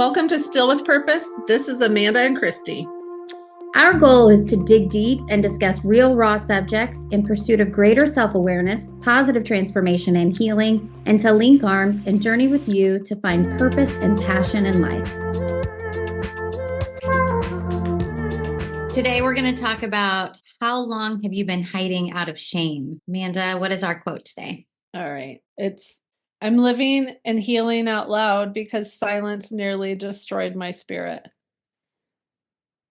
Welcome to Still with Purpose. This is Amanda and Christy. Our goal is to dig deep and discuss real, raw subjects in pursuit of greater self-awareness, positive transformation and healing, and to link arms and journey with you to find purpose and passion in life. Today, we're going to talk about how long have you been hiding out of shame? Amanda, what is our quote today? All right. I'm living and healing out loud because silence nearly destroyed my spirit.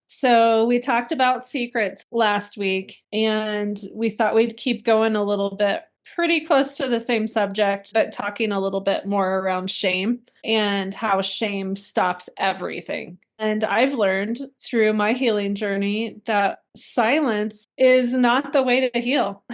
So we talked about secrets last week, and we thought we'd keep going a little bit, pretty close to the same subject, but talking a little bit more around shame and how shame stops everything. And I've learned through my healing journey that silence is not the way to heal.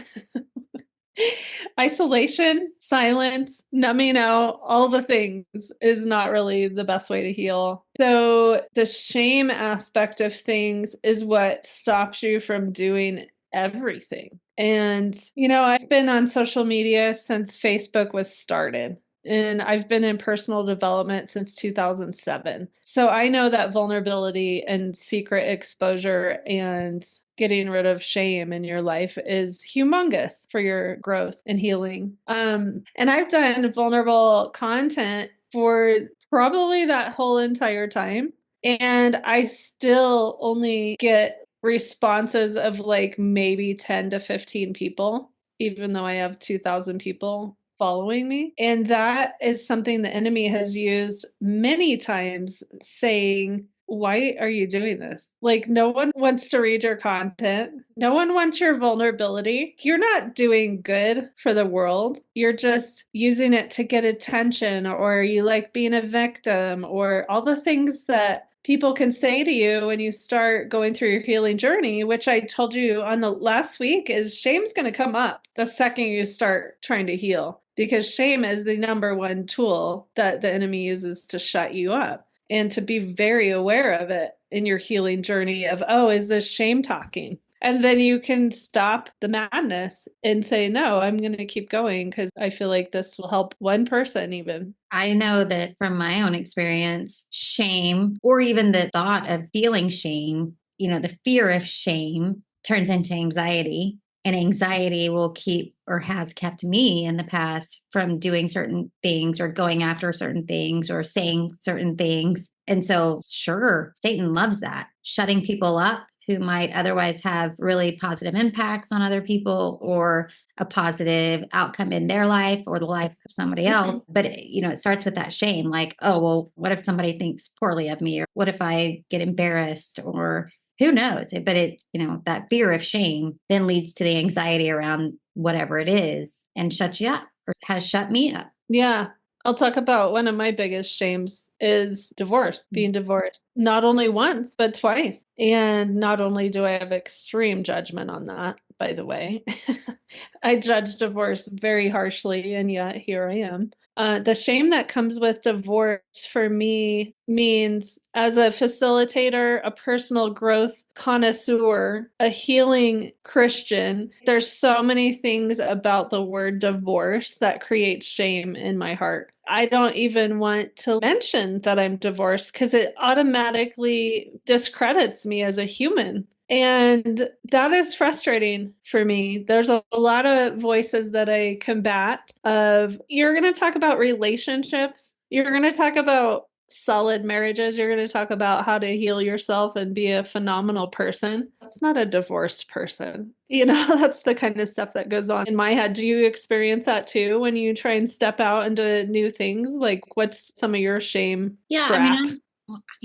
Isolation, silence, numbing out, all the things is not really the best way to heal. So the shame aspect of things is what stops you from doing everything. And, I've been on social media since Facebook was started. And I've been in personal development since 2007. So I know that vulnerability and secret exposure and getting rid of shame in your life is humongous for your growth and healing. And I've done vulnerable content for probably that whole entire time. And I still only get responses of like maybe 10 to 15 people, even though I have 2,000 people following me. And that is something the enemy has used many times, saying, why are you doing this? Like, no one wants to read your content. No one wants your vulnerability. You're not doing good for the world. You're just using it to get attention, or you like being a victim, or all the things that people can say to you when you start going through your healing journey, which I told you on the last week, is shame's going to come up the second you start trying to heal, because shame is the number one tool that the enemy uses to shut you up. And to be very aware of it in your healing journey of, oh, is this shame talking? And then you can stop the madness and say, no, I'm going to keep going because I feel like this will help one person even. I know that from my own experience, shame, or even the thought of feeling shame, the fear of shame turns into anxiety. And anxiety will keep, or has kept me in the past from doing certain things or going after certain things or saying certain things. And so, sure, Satan loves that, shutting people up who might otherwise have really positive impacts on other people or a positive outcome in their life or the life of somebody else. But, it starts with that shame, like, oh, well, what if somebody thinks poorly of me? Or what if I get embarrassed? Or who knows? But that fear of shame then leads to the anxiety around whatever it is and shuts you up, or has shut me up. Yeah. I'll talk about one of my biggest shames is divorce, being divorced, not only once, but twice. And not only do I have extreme judgment on that, by the way, I judge divorce very harshly, and yet here I am. The shame that comes with divorce for me means, as a facilitator, a personal growth connoisseur, a healing Christian, there's so many things about the word divorce that create shame in my heart. I don't even want to mention that I'm divorced because it automatically discredits me as a human. And that is frustrating for me. There's a lot of voices that I combat of, you're going to talk about relationships. You're going to talk about solid marriages. You're going to talk about how to heal yourself and be a phenomenal person. That's not a divorced person. That's the kind of stuff that goes on in my head. Do you experience that too when you try and step out into new things? Like, what's some of your shame? Yeah, crap?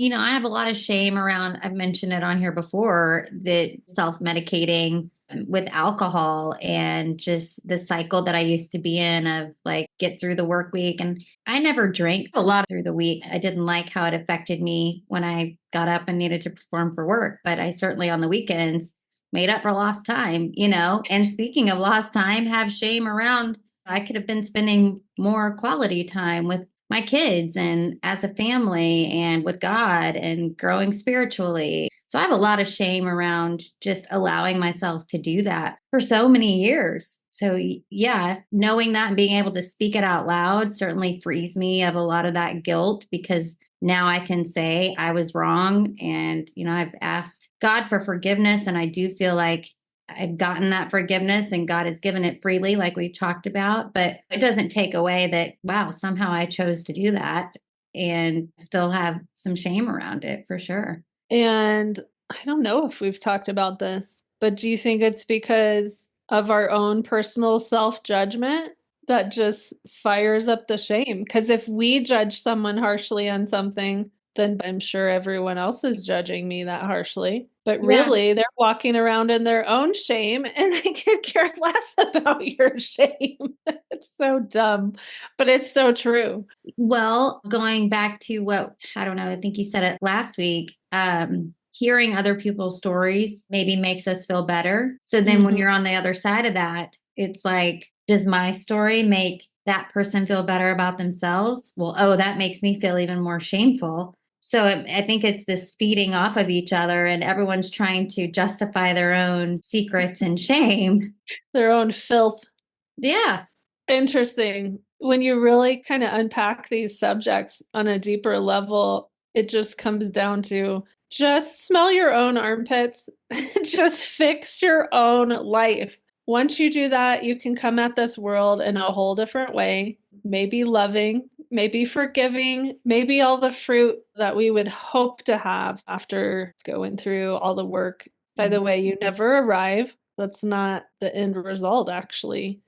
I have a lot of shame around, I've mentioned it on here before, that self-medicating with alcohol and just the cycle that I used to be in of like get through the work week. And I never drank a lot through the week. I didn't like how it affected me when I got up and needed to perform for work, but I certainly on the weekends made up for lost time, And speaking of lost time, have shame around, I could have been spending more quality time with my kids and as a family and with God and growing spiritually. So I have a lot of shame around just allowing myself to do that for so many years. So yeah, knowing that and being able to speak it out loud certainly frees me of a lot of that guilt, because now I can say I was wrong. And, I've asked God for forgiveness. And I do feel like I've gotten that forgiveness and God has given it freely, like we've talked about. But it doesn't take away that, wow, somehow I chose to do that and still have some shame around it for sure. And I don't know if we've talked about this, but do you think it's because of our own personal self-judgment that just fires up the shame? Because if we judge someone harshly on something, then I'm sure everyone else is judging me that harshly. But Yeah. really, they're walking around in their own shame and they could care less about your shame. It's so dumb, but it's so true. Well, going back to what, I don't know, I think you said it last week. Hearing other people's stories maybe makes us feel better. So then when Mhm. you're on the other side of that, it's like, does my story make that person feel better about themselves? Well, oh, that makes me feel even more shameful. So I think it's this feeding off of each other, and everyone's trying to justify their own secrets and shame. Their own filth. Yeah. Interesting. When you really kind of unpack these subjects on a deeper level, it just comes down to just smell your own armpits, just fix your own life. Once you do that, you can come at this world in a whole different way, maybe loving, maybe forgiving, maybe all the fruit that we would hope to have after going through all the work. By the way, you never arrive. That's not the end result, actually.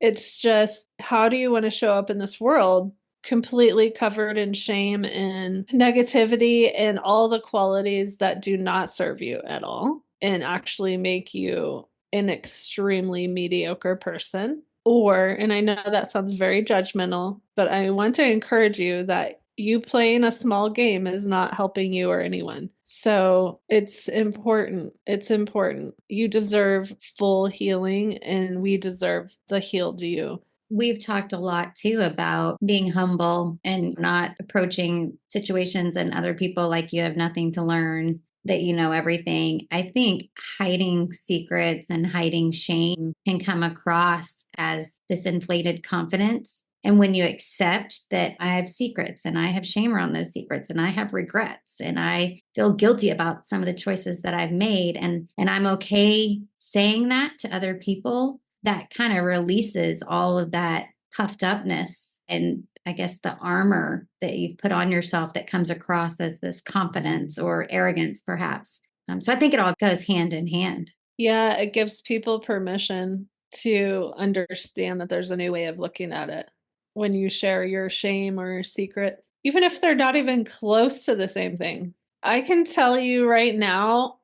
It's just, how do you want to show up in this world completely covered in shame and negativity and all the qualities that do not serve you at all and actually make you an extremely mediocre person? Or, and I know that sounds very judgmental, but I want to encourage you that you playing a small game is not helping you or anyone. So it's important. It's important. You deserve full healing, and we deserve the healed you. We've talked a lot too about being humble and not approaching situations and other people like you have nothing to learn, that you know everything. I think hiding secrets and hiding shame can come across as this inflated confidence. And when you accept that I have secrets and I have shame around those secrets and I have regrets and I feel guilty about some of the choices that I've made, and I'm okay saying that to other people, that kind of releases all of that puffed upness and, I guess, the armor that you've put on yourself that comes across as this confidence or arrogance, perhaps. So I think it all goes hand in hand. Yeah, it gives people permission to understand that there's a new way of looking at it when you share your shame or secrets, even if they're not even close to the same thing. I can tell you right now,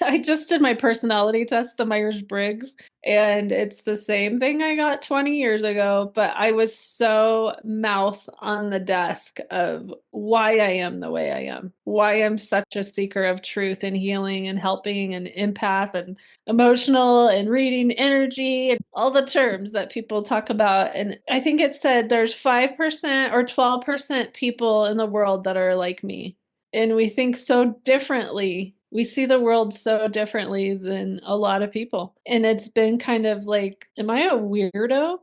I just did my personality test, the Myers-Briggs, and it's the same thing I got 20 years ago, but I was so mouth on the desk of why I am the way I am, why I'm such a seeker of truth and healing and helping and empath and emotional and reading energy and all the terms that people talk about. And I think it said there's 5% or 12% people in the world that are like me. And we think so differently. We see the world so differently than a lot of people. And it's been kind of like, am I a weirdo?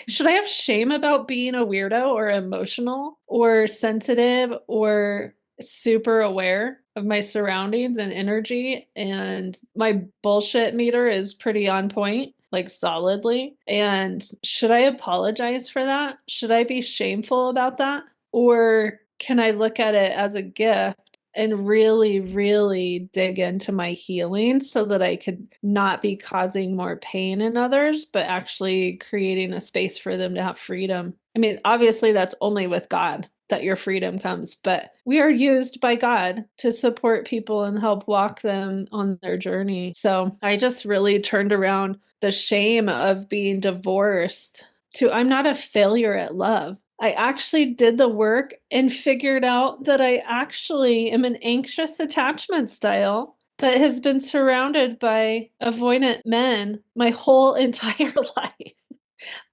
Should I have shame about being a weirdo or emotional or sensitive or super aware of my surroundings and energy? And my bullshit meter is pretty on point, like solidly. And should I apologize for that? Should I be shameful about that? Or can I look at it as a gift and really, really dig into my healing so that I could not be causing more pain in others, but actually creating a space for them to have freedom? I mean, obviously, that's only with God that your freedom comes, but we are used by God to support people and help walk them on their journey. So I just really turned around the shame of being divorced to, I'm not a failure at love. I actually did the work and figured out that I actually am an anxious attachment style that has been surrounded by avoidant men my whole entire life.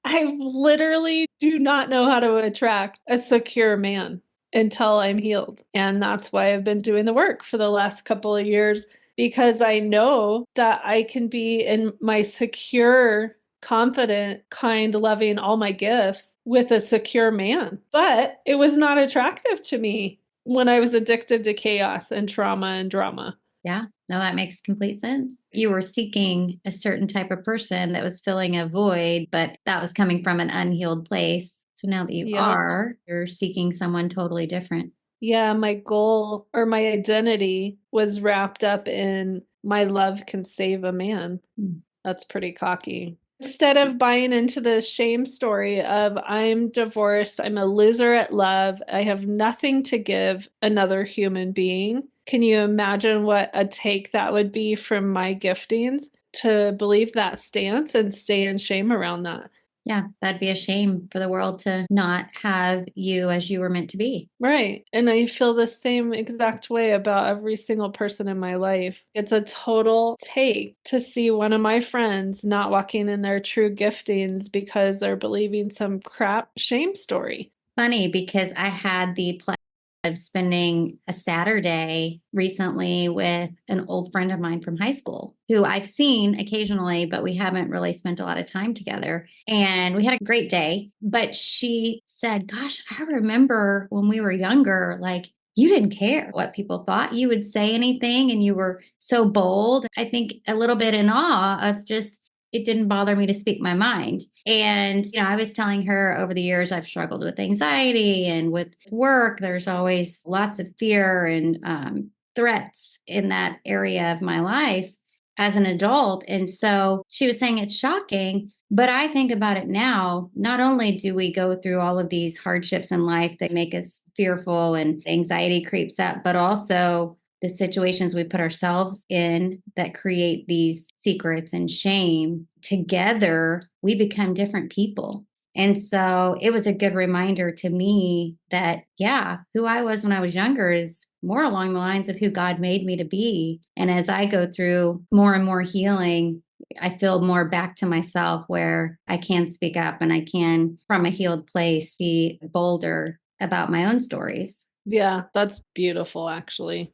I literally do not know how to attract a secure man until I'm healed. And that's why I've been doing the work for the last couple of years, because I know that I can be in my secure confident, kind, loving, all my gifts with a secure man. But it was not attractive to me when I was addicted to chaos and trauma and drama. Yeah, no, that makes complete sense. You were seeking a certain type of person that was filling a void, but that was coming from an unhealed place. So now that Yeah. you're seeking someone totally different. Yeah, my goal or my identity was wrapped up in my love can save a man. Mm. That's pretty cocky. Instead of buying into the shame story of I'm divorced, I'm a loser at love, I have nothing to give another human being. Can you imagine what a take that would be from my giftings to believe that stance and stay in shame around that? Yeah, that'd be a shame for the world to not have you as you were meant to be. Right. And I feel the same exact way about every single person in my life. It's a total take to see one of my friends not walking in their true giftings because they're believing some crap shame story. Funny because I had the pleasure of spending a Saturday recently with an old friend of mine from high school who I've seen occasionally, but we haven't really spent a lot of time together. And we had a great day. But she said, gosh, I remember when we were younger, like, you didn't care what people thought. You would say anything and you were so bold. I think a little bit in awe of just, it didn't bother me to speak my mind. And, I was telling her over the years, I've struggled with anxiety and with work. There's always lots of fear and threats in that area of my life as an adult. And so she was saying it's shocking, but I think about it now. Not only do we go through all of these hardships in life that make us fearful and anxiety creeps up, but also the situations we put ourselves in that create these secrets and shame, together, we become different people. And so it was a good reminder to me that, yeah, who I was when I was younger is more along the lines of who God made me to be. And as I go through more and more healing, I feel more back to myself where I can speak up and I can, from a healed place, be bolder about my own stories. Yeah, that's beautiful, actually.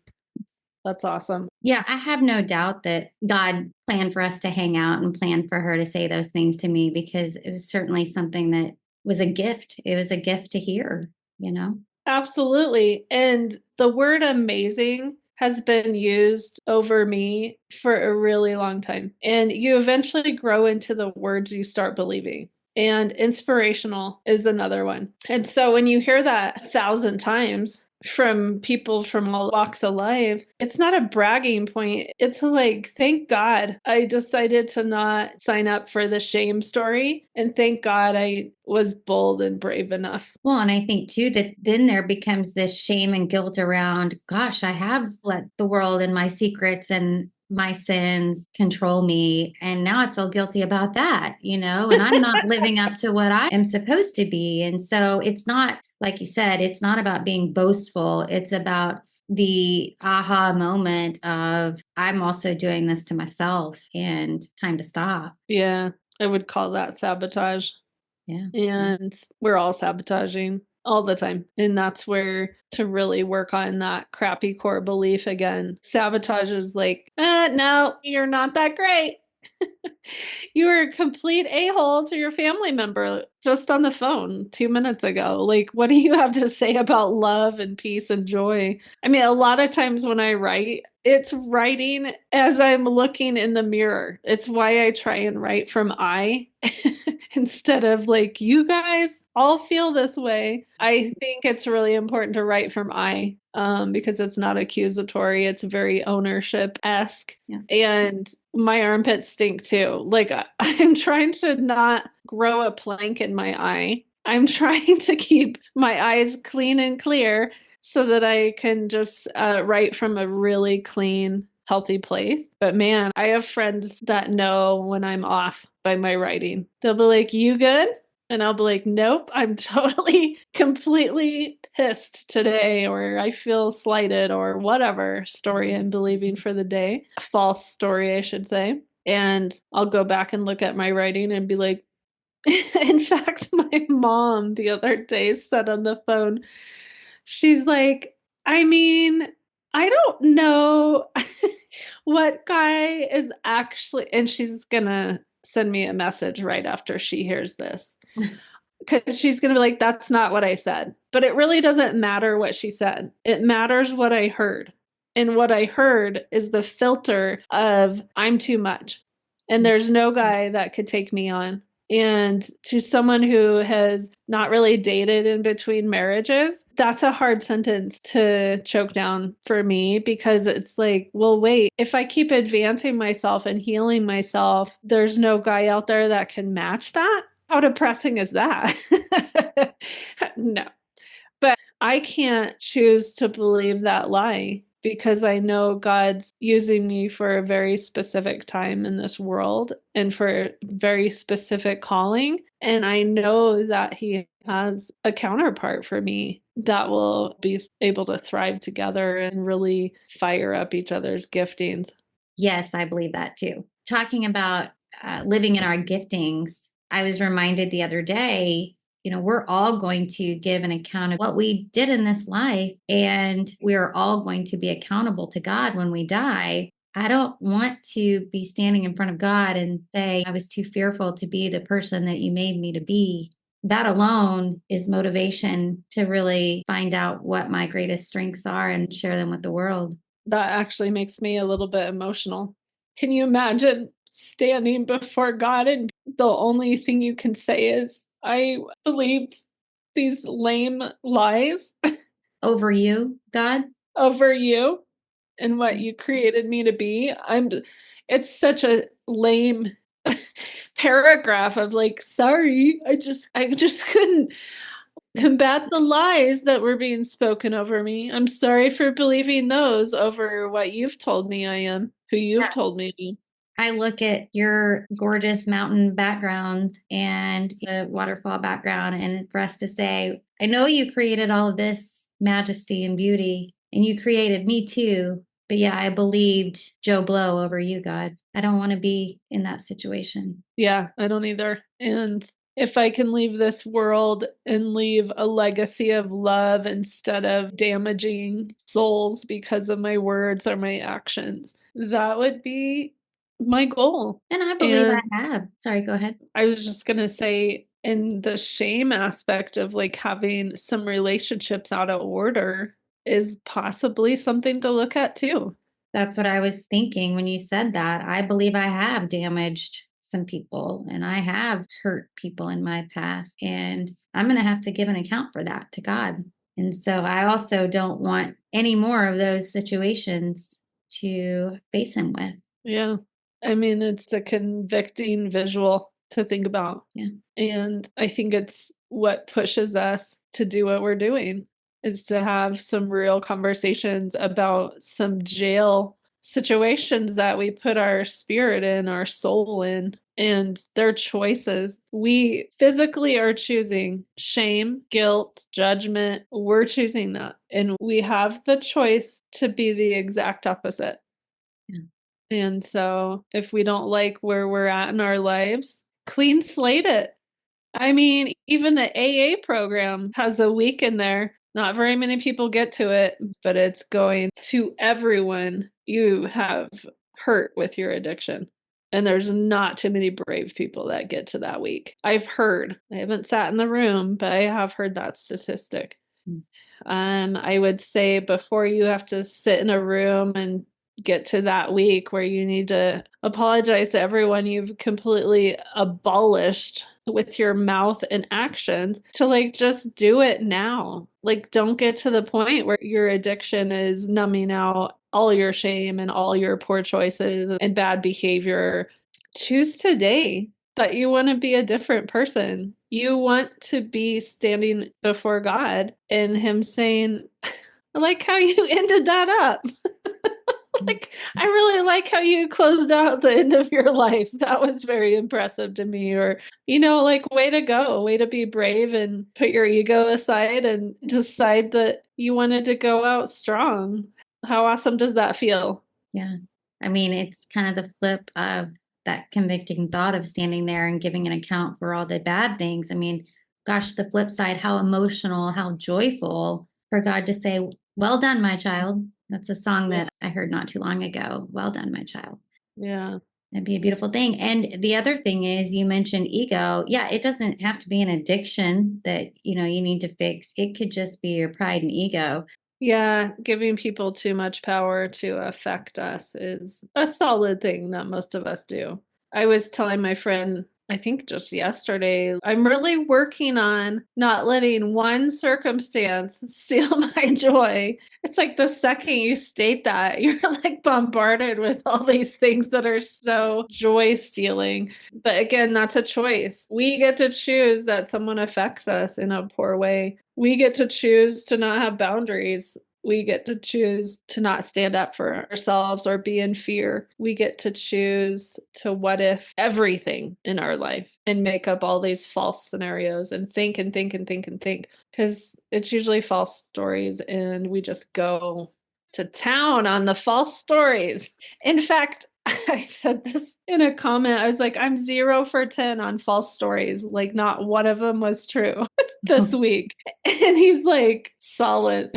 That's awesome. Yeah, I have no doubt that God planned for us to hang out and planned for her to say those things to me because it was certainly something that was a gift. It was a gift to hear. Absolutely. And the word amazing has been used over me for a really long time. And you eventually grow into the words you start believing. And inspirational is another one. And so when you hear that 1,000 times from people from all walks of life, it's not a bragging point. It's like, thank God I decided to not sign up for the shame story. And thank God I was bold and brave enough. Well, and I think too that then there becomes this shame and guilt around, gosh, I have let the world and my secrets and my sins control me. And now I feel guilty about that, and I'm not living up to what I am supposed to be. And so it's not, like you said, it's not about being boastful. It's about the aha moment of I'm also doing this to myself and time to stop. Yeah, I would call that sabotage. Yeah. And we're all sabotaging all the time. And that's where to really work on that crappy core belief again. Sabotage is like, no, you're not that great. You were a complete a-hole to your family member just on the phone 2 minutes ago. Like, what do you have to say about love and peace and joy? I mean, a lot of times when I write, it's writing as I'm looking in the mirror. It's why I try and write from I instead of like, you guys all feel this way. I think it's really important to write from I because it's not accusatory. It's very ownership-esque. Yeah. And my armpits stink too. Like I'm trying to not grow a plank in my eye. I'm trying to keep my eyes clean and clear so that I can just write from a really clean, healthy place. But man, I have friends that know when I'm off by my writing. They'll be like, you good? And I'll be like, nope, I'm totally, completely pissed today, or I feel slighted, or whatever story I'm believing for the day. False story, I should say. And I'll go back and look at my writing and be like, in fact, my mom the other day said on the phone, she's like, I mean, I don't know what guy is actually, and she's gonna send me a message right after she hears this. Because she's going to be like, that's not what I said. But it really doesn't matter what she said. It matters what I heard. And what I heard is the filter of I'm too much. And there's no guy that could take me on. And to someone who has not really dated in between marriages, that's a hard sentence to choke down for me, because it's like, well, wait, if I keep advancing myself and healing myself, there's no guy out there that can match that. How depressing is that? No, but I can't choose to believe that lie, because I know God's using me for a very specific time in this world and for a very specific calling. And I know that He has a counterpart for me that will be able to thrive together and really fire up each other's giftings. Yes, I believe that too. Talking about living in our giftings, I was reminded the other day, we're all going to give an account of what we did in this life, and we're all going to be accountable to God when we die. I don't want to be standing in front of God and say, I was too fearful to be the person that you made me to be. That alone is motivation to really find out what my greatest strengths are and share them with the world. That actually makes me a little bit emotional. Can you imagine standing before God and the only thing you can say is, I believed these lame lies Over you, God? over you and what you created me to be? It's such a lame paragraph of like, sorry, I just couldn't combat the lies that were being spoken over me. I'm sorry for believing those over what you've told me I am, who you've told me I am. I look at your gorgeous mountain background and the waterfall background, and for us to say, I know you created all of this majesty and beauty, and you created me too. But yeah, I believed Joe Blow over you, God. I don't want to be in that situation. Yeah, I don't either. And if I can leave this world and leave a legacy of love instead of damaging souls because of my words or my actions, that would be my goal. And I believe And I have. Sorry, go ahead. I was just going to say, in the shame aspect of like having some relationships out of order is possibly something to look at too. That's what I was thinking when you said that. I believe I have damaged some people and I have hurt people in my past. And I'm going to have to give an account for that to God. And so I also don't want any more of those situations to face Him with. Yeah. I mean, it's a convicting visual to think about. Yeah. And I think it's what pushes us to do what we're doing, is to have some real conversations about some jail situations that we put our spirit in, our soul in, and their choices. We physically are choosing shame, guilt, judgment. We're choosing that. And we have the choice to be the exact opposite. Yeah. And so if we don't like where we're at in our lives, clean slate it. I mean, even the AA program has a week in there. Not very many people get to it, but it's going to everyone you have hurt with your addiction. And there's not too many brave people that get to that week. I've heard, I haven't sat in the room, but I have heard that statistic. I would say before you have to sit in a room and get to that week where you need to apologize to everyone you've completely abolished with your mouth and actions, to like just do it now. Like, don't get to the point where your addiction is numbing out all your shame and all your poor choices and bad behavior. Choose today that you want to be a different person. You want to be standing before God and Him saying, I like how you ended that up. Like, I really like how you closed out the end of your life. That was very impressive to me. Or, like, way to go, way to be brave and put your ego aside and decide that you wanted to go out strong. How awesome does that feel? Yeah. I mean, it's kind of the flip of that convicting thought of standing there and giving an account for all the bad things. I mean, gosh, the flip side, how emotional, how joyful for God to say, well done, my child. That's a song that I heard not too long ago. Well done, my child. Yeah. That'd be a beautiful thing. And the other thing is, you mentioned ego. Yeah, it doesn't have to be an addiction that, you need to fix. It could just be your pride and ego. Yeah, giving people too much power to affect us is a solid thing that most of us do. I was telling my friend, I think just yesterday, I'm really working on not letting one circumstance steal my joy. It's like the second you state that, you're like bombarded with all these things that are so joy stealing. But again, that's a choice. We get to choose that someone affects us in a poor way. We get to choose to not have boundaries. We get to choose to not stand up for ourselves or be in fear. We get to choose to what if everything in our life and make up all these false scenarios and think and think and think and think. Because it's usually false stories and we just go to town on the false stories. In fact, I said this in a comment. I was like, I'm 0 for 10 on false stories. Like, not one of them was true this week. And he's like, solid.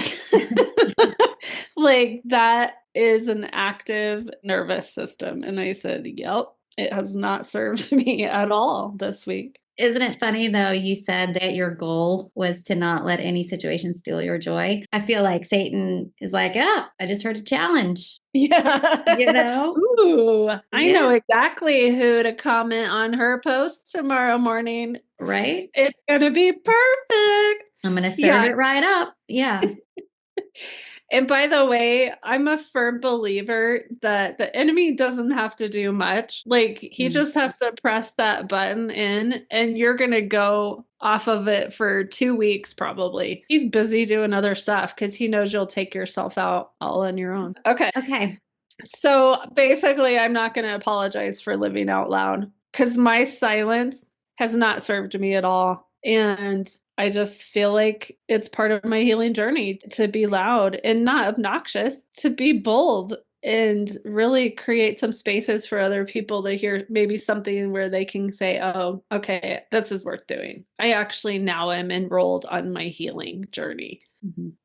Like, that is an active nervous system. And I said, yep, it has not served me at all this week. Isn't it funny though? You said that your goal was to not let any situation steal your joy. I feel like Satan is like, oh, I just heard a challenge. Yeah. Ooh, I know exactly who to comment on her post tomorrow morning. Right? It's going to be perfect. I'm going to serve it right up. Yeah. And by the way, I'm a firm believer that the enemy doesn't have to do much. Like, he just has to press that button in, and you're going to go off of it for 2 weeks, probably. He's busy doing other stuff because he knows you'll take yourself out all on your own. Okay. So basically, I'm not going to apologize for living out loud because my silence has not served me at all. And I just feel like it's part of my healing journey to be loud and not obnoxious, to be bold and really create some spaces for other people to hear maybe something where they can say, oh, okay, this is worth doing. I actually now am enrolled on my healing journey.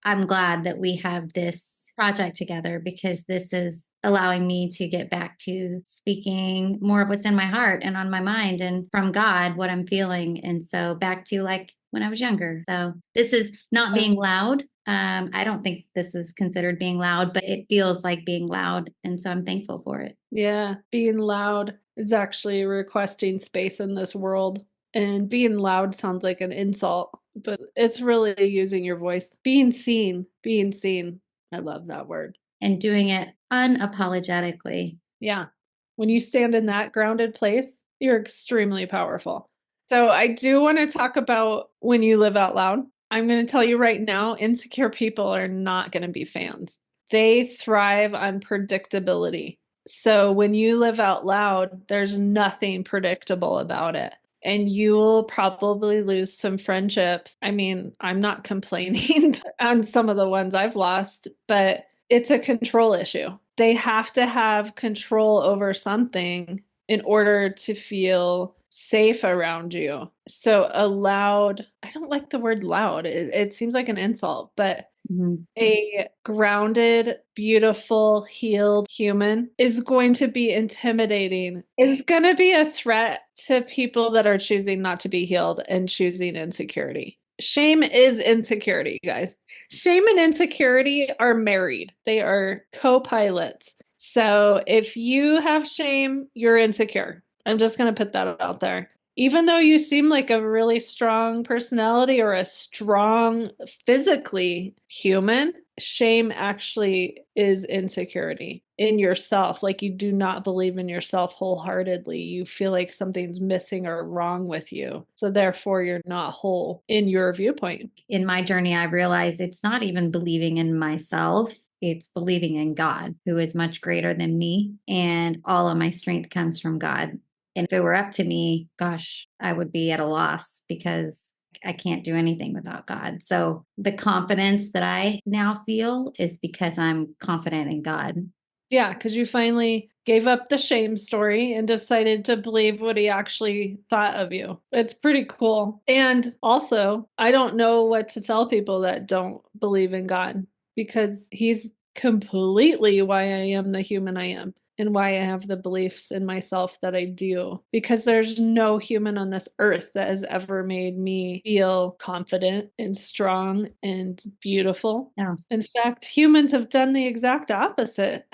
I'm glad that we have this project together because this is allowing me to get back to speaking more of what's in my heart and on my mind and from God, what I'm feeling. And so back to like when I was younger. So this is not being loud. I don't think this is considered being loud, but it feels like being loud. And so I'm thankful for it. Yeah, being loud is actually requesting space in this world. And being loud sounds like an insult, but it's really using your voice. Being seen, being seen. I love that word. And doing it unapologetically. Yeah. When you stand in that grounded place, you're extremely powerful. So I do want to talk about when you live out loud. I'm going to tell you right now, insecure people are not going to be fans. They thrive on predictability. So when you live out loud, there's nothing predictable about it. And you will probably lose some friendships. I mean, I'm not complaining on some of the ones I've lost, but it's a control issue. They have to have control over something in order to feel safe around you. So a loud, I don't like the word loud. It seems like an insult, but a grounded, beautiful, healed human is going to be intimidating, is going to be a threat to people that are choosing not to be healed and choosing insecurity. Shame is insecurity, guys. Shame and insecurity are married. They are co-pilots. So if you have shame, you're insecure. I'm just going to put that out there. Even though you seem like a really strong personality or a strong physically human, shame actually is insecurity in yourself. Like, you do not believe in yourself wholeheartedly. You feel like something's missing or wrong with you. So therefore, you're not whole in your viewpoint. In my journey, I realized it's not even believing in myself. It's believing in God, who is much greater than me. And all of my strength comes from God. And if it were up to me, gosh, I would be at a loss because I can't do anything without God. So the confidence that I now feel is because I'm confident in God. Yeah, because you finally gave up the shame story and decided to believe what he actually thought of you. It's pretty cool. And also, I don't know what to tell people that don't believe in God because he's completely why I am the human I am. and why I have the beliefs in myself that I do. Because there's no human on this earth that has ever made me feel confident and strong and beautiful. Yeah. In fact, humans have done the exact opposite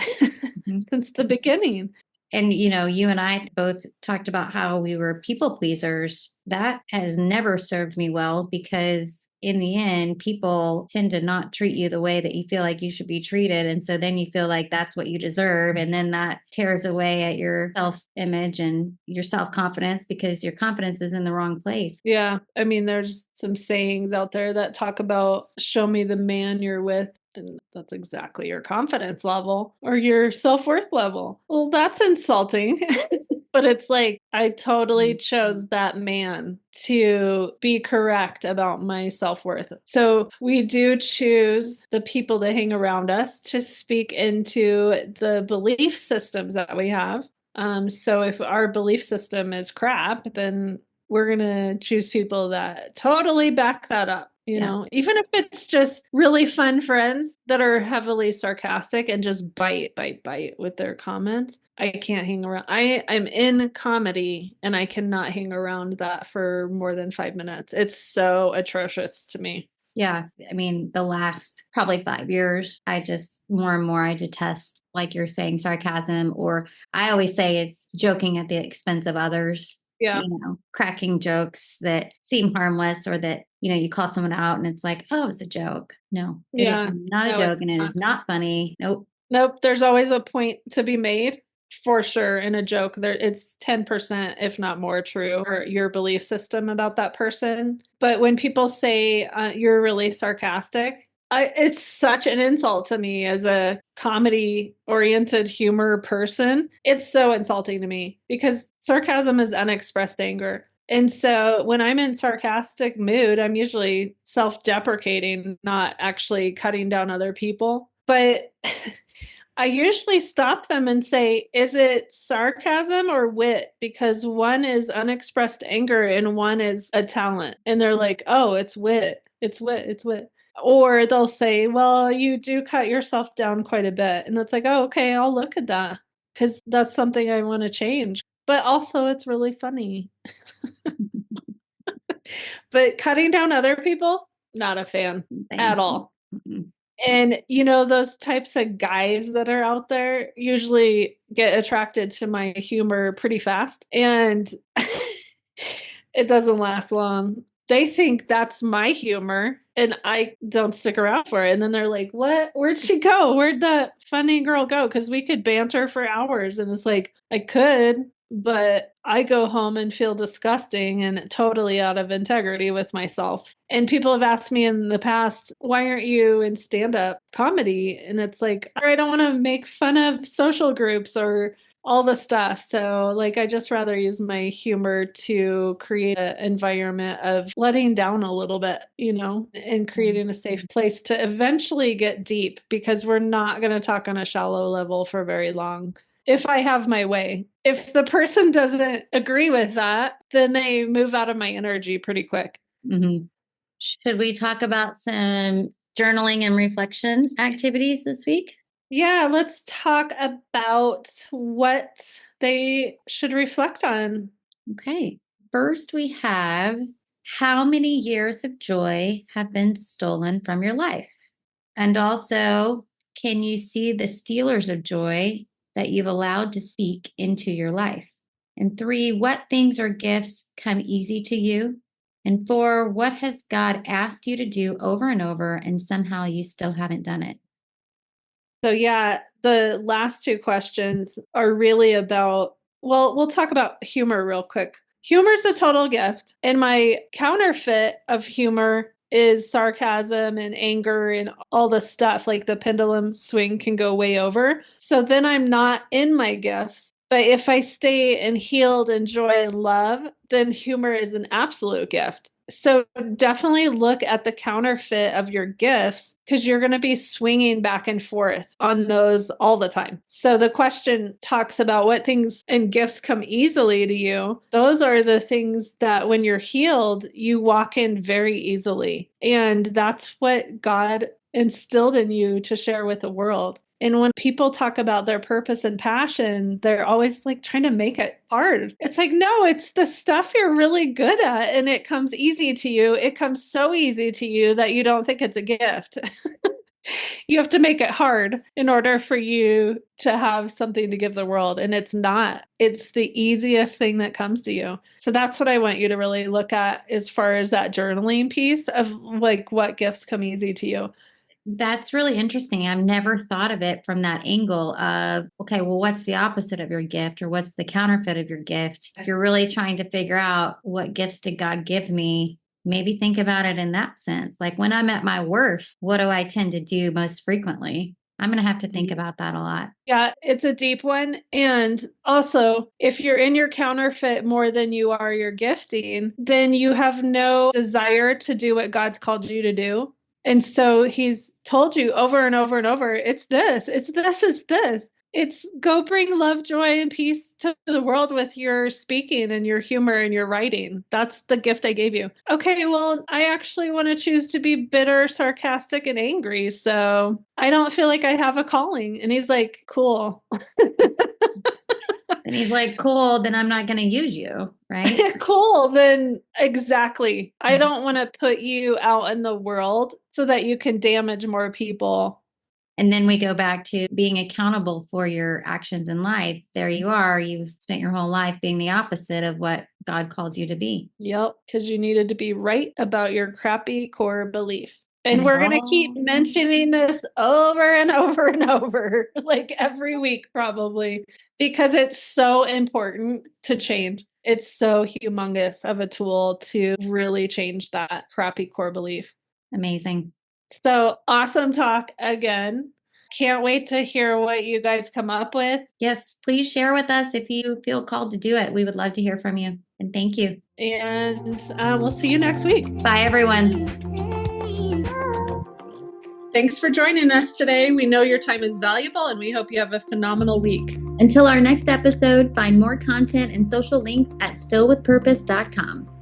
Mhm. since the beginning. And, you and I both talked about how we were people pleasers. That has never served me well because in the end, people tend to not treat you the way that you feel like you should be treated. And so then you feel like that's what you deserve. And then that tears away at your self image and your self confidence because your confidence is in the wrong place. Yeah. I mean, there's some sayings out there that talk about show me the man you're with. And that's exactly your confidence level or your self worth level. Well, that's insulting. But it's like, I totally chose that man to be correct about my self worth. So we do choose the people to hang around us to speak into the belief systems that we have. So if our belief system is crap, then we're going to choose people that totally back that up. Yeah. Even if it's just really fun friends that are heavily sarcastic and just bite with their comments. I can't hang around. I'm in comedy and I cannot hang around that for more than 5 minutes. It's so atrocious to me. Yeah. I mean, the last probably 5 years, I just more and more I detest, like you're saying, sarcasm, or I always say it's joking at the expense of others. Yeah. Cracking jokes that seem harmless or that, you call someone out and it's like, oh, it's a joke. No, it is Yeah. not a No, joke it's and it not. is not funny. Nope. Nope. There's always a point to be made for sure in a joke. There, it's 10%, if not more, true or your belief system about that person. But when people say you're really sarcastic, it's such an insult to me as a comedy oriented humor person. It's so insulting to me because sarcasm is unexpressed anger. And so when I'm in sarcastic mood, I'm usually self deprecating, not actually cutting down other people. But I usually stop them and say, is it sarcasm or wit? Because one is unexpressed anger and one is a talent. And they're like, oh, it's wit. It's wit. It's wit. Or they'll say, well, you do cut yourself down quite a bit. And it's like, oh, okay, I'll look at that because that's something I want to change. But also, it's really funny. But cutting down other people, not a fan at Same. all. Mhm. And those types of guys that are out there usually get attracted to my humor pretty fast. And it doesn't last long. They think that's my humor and I don't stick around for it. And then they're like, what? Where'd she go? Where'd that funny girl go? Because we could banter for hours. And it's like, I could, but I go home and feel disgusting and totally out of integrity with myself. And people have asked me in the past, why aren't you in stand up comedy? And it's like, I don't want to make fun of social groups or all the stuff. So, like, I just rather use my humor to create an environment of letting down a little bit, and creating a safe place to eventually get deep because we're not going to talk on a shallow level for very long. If I have my way, if the person doesn't agree with that, then they move out of my energy pretty quick. Mm-hmm. Should we talk about some journaling and reflection activities this week? Yeah, let's talk about what they should reflect on. Okay. First, we have how many years of joy have been stolen from your life? And also, can you see the stealers of joy that you've allowed to speak into your life? And 3, what things or gifts come easy to you? And 4, what has God asked you to do over and over and somehow you still haven't done it? So, yeah, the last two questions are really about, well, we'll talk about humor real quick. Humor is a total gift. And my counterfeit of humor is sarcasm and anger and all the stuff. Like the pendulum swing can go way over. So then I'm not in my gifts. But if I stay in healed and joy and love, then humor is an absolute gift. So definitely look at the counterfeit of your gifts because you're going to be swinging back and forth on those all the time. So the question talks about what things and gifts come easily to you. Those are the things that when you're healed, you walk in very easily. And that's what God instilled in you to share with the world. And when people talk about their purpose and passion, they're always like trying to make it hard. It's like, no, it's the stuff you're really good at and it comes easy to you. It comes so easy to you that you don't think it's a gift. You have to make it hard in order for you to have something to give the world. And it's not, it's the easiest thing that comes to you. So that's what I want you to really look at as far as that journaling piece of like what gifts come easy to you. That's really interesting. I've never thought of it from that angle of, okay, well, what's the opposite of your gift or what's the counterfeit of your gift? If you're really trying to figure out what gifts did God give me, maybe think about it in that sense. Like when I'm at my worst, what do I tend to do most frequently? I'm going to have to think about that a lot. Yeah, it's a deep one. And also, if you're in your counterfeit more than you are your gifting, then you have no desire to do what God's called you to do. And so he's told you over and over and over, it's this, it's this, it's this. It's go bring love, joy, and peace to the world with your speaking and your humor and your writing. That's the gift I gave you. Okay, well, I actually want to choose to be bitter, sarcastic, and angry. So I don't feel like I have a calling. And he's like, cool. And he's like, cool, then I'm not going to use you, right? Cool, then exactly. I don't want to put you out in the world so that you can damage more people. And then we go back to being accountable for your actions in life. There you are. You've spent your whole life being the opposite of what God called you to be. Yep, because you needed to be right about your crappy core belief. And we're going to keep mentioning this over and over and over, like every week probably, because it's so important to change. It's so humongous of a tool to really change that crappy core belief. Amazing. So awesome talk again. Can't wait to hear what you guys come up with. Yes, please share with us if you feel called to do it. We would love to hear from you. And thank you. And we'll see you next week. Bye, everyone. Thanks for joining us today. We know your time is valuable and we hope you have a phenomenal week. Until our next episode, find more content and social links at StillWithPurpose.com.